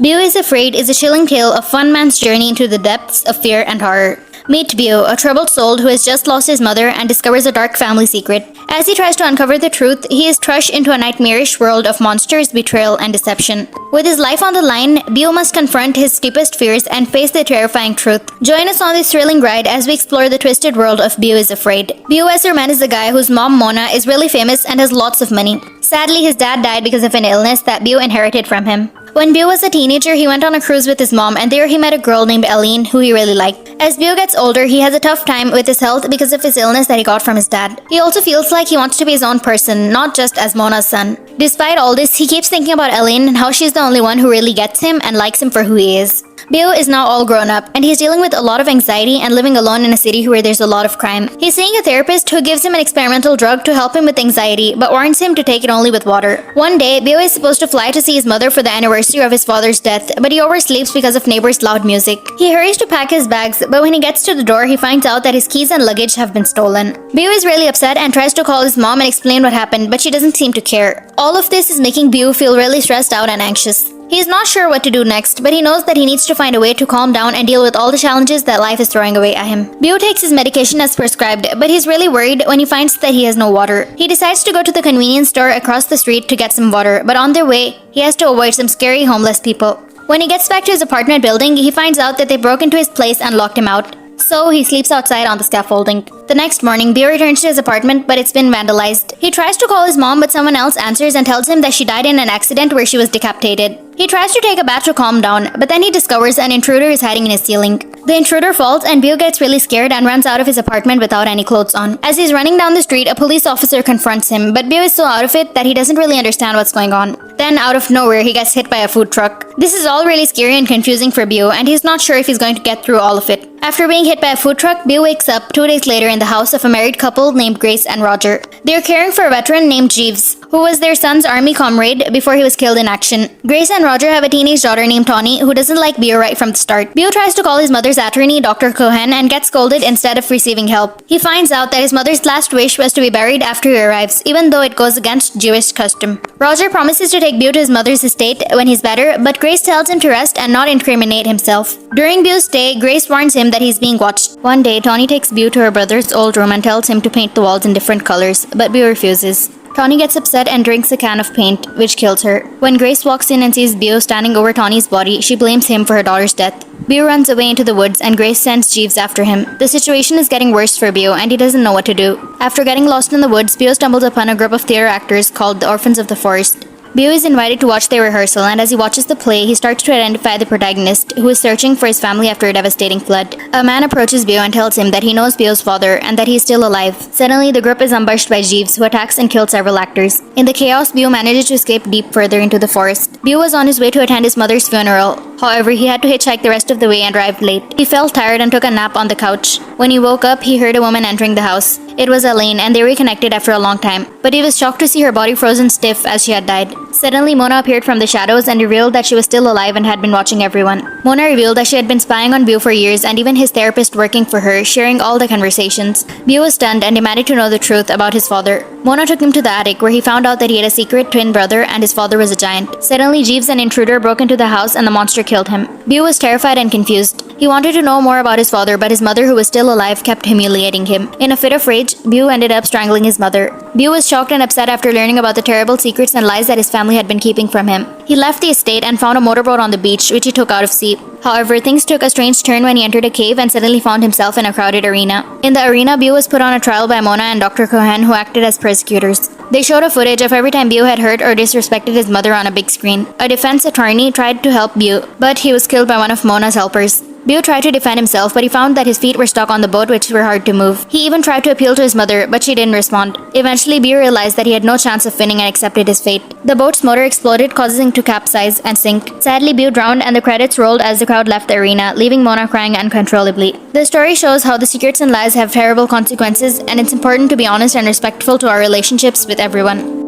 Beau is Afraid is a chilling tale of one man's journey into the depths of fear and horror. Meet Beau, a troubled soul who has just lost his mother and discovers a dark family secret. As he tries to uncover the truth, he is thrust into a nightmarish world of monsters, betrayal, and deception. With his life on the line, Beau must confront his deepest fears and face the terrifying truth. Join us on this thrilling ride as we explore the twisted world of Beau is Afraid. Beau Westerman is the guy whose mom Mona is really famous and has lots of money. Sadly, his dad died because of an illness that Beau inherited from him. When Beau was a teenager, he went on a cruise with his mom, and there he met a girl named Eileen who he really liked. As Beau gets older, he has a tough time with his health because of his illness that he got from his dad. He also feels like he wants to be his own person, not just as Mona's son. Despite all this, he keeps thinking about Eileen and how she's the only one who really gets him and likes him for who he is. Beau is now all grown up, and he's dealing with a lot of anxiety and living alone in a city where there's a lot of crime. He's seeing a therapist who gives him an experimental drug to help him with anxiety, but warns him to take it only with water. One day, Beau is supposed to fly to see his mother for the anniversary of his father's death, but he oversleeps because of neighbors' loud music. He hurries to pack his bags, but when he gets to the door, he finds out that his keys and luggage have been stolen. Beau is really upset and tries to call his mom and explain what happened, but she doesn't seem to care. All of this is making Beau feel really stressed out and anxious. He is not sure what to do next, but he knows that he needs to find a way to calm down and deal with all the challenges that life is throwing away at him. Beau takes his medication as prescribed, but he's really worried when he finds that he has no water. He decides to go to the convenience store across the street to get some water, but on their way, he has to avoid some scary homeless people. When he gets back to his apartment building, he finds out that they broke into his place and locked him out. So he sleeps outside on the scaffolding. The next morning, Beau returns to his apartment, but it's been vandalized. He tries to call his mom, but someone else answers and tells him that she died in an accident where she was decapitated. He tries to take a bath to calm down, but then he discovers an intruder is hiding in his ceiling. The intruder falls, and Beau gets really scared and runs out of his apartment without any clothes on. As he's running down the street, a police officer confronts him, but Beau is so out of it that he doesn't really understand what's going on. Then, out of nowhere, he gets hit by a food truck. This is all really scary and confusing for Beau, and he's not sure if he's going to get through all of it. After being hit by a food truck, Beau wakes up 2 days later in the house of a married couple named Grace and Roger. They're caring for a veteran named Jeeves, who was their son's army comrade before he was killed in action. Grace and Roger have a teenage daughter named Tawny who doesn't like Beau right from the start. Beau tries to call his mother's attorney, Dr. Cohen, and gets scolded instead of receiving help. He finds out that his mother's last wish was to be buried after he arrives, even though it goes against Jewish custom. Roger promises to take Beau to his mother's estate when he's better, but Grace tells him to rest and not incriminate himself. During Beau's stay, Grace warns him that he's being watched. One day, Tawny takes Beau to her brother's old room and tells him to paint the walls in different colors, but Beau refuses. Tawny gets upset and drinks a can of paint, which kills her. When Grace walks in and sees Beau standing over Tawny's body, she blames him for her daughter's death. Beau runs away into the woods and Grace sends Jeeves after him. The situation is getting worse for Beau and he doesn't know what to do. After getting lost in the woods, Beau stumbles upon a group of theater actors called the Orphans of the Forest. Beau is invited to watch their rehearsal, and as he watches the play, he starts to identify the protagonist, who is searching for his family after a devastating flood. A man approaches Beau and tells him that he knows Beau's father and that he is still alive. Suddenly, the group is ambushed by Jeeves, who attacks and kills several actors. In the chaos, Beau manages to escape deep further into the forest. Beau was on his way to attend his mother's funeral. However, he had to hitchhike the rest of the way and arrived late. He felt tired and took a nap on the couch. When he woke up, he heard a woman entering the house. It was Eileen, and they reconnected after a long time. But he was shocked to see her body frozen stiff as she had died. Suddenly, Mona appeared from the shadows and revealed that she was still alive and had been watching everyone. Mona revealed that she had been spying on Beau for years and even his therapist working for her, sharing all the conversations. Beau was stunned and demanded to know the truth about his father. Mona took him to the attic where he found out that he had a secret twin brother and his father was a giant. Suddenly, Jeeves, an intruder, broke into the house and the monster killed him. Beau was terrified and confused. He wanted to know more about his father, but his mother, who was still alive, kept humiliating him. In a fit of rage, Beau ended up strangling his mother. Beau was shocked and upset after learning about the terrible secrets and lies that his family had been keeping from him. He left the estate and found a motorboat on the beach, which he took out of sea. However, things took a strange turn when he entered a cave and suddenly found himself in a crowded arena. In the arena, Beau was put on a trial by Mona and Dr. Cohen, who acted as prosecutors. They showed a footage of every time Beau had hurt or disrespected his mother on a big screen. A defense attorney tried to help Beau, but he was killed by one of Mona's helpers. Beau tried to defend himself, but he found that his feet were stuck on the boat, which were hard to move. He even tried to appeal to his mother, but she didn't respond. Eventually, Beau realized that he had no chance of winning and accepted his fate. The boat's motor exploded, causing it to capsize and sink. Sadly, Beau drowned and the credits rolled as the crowd left the arena, leaving Mona crying uncontrollably. The story shows how the secrets and lies have terrible consequences, and it's important to be honest and respectful to our relationships with everyone.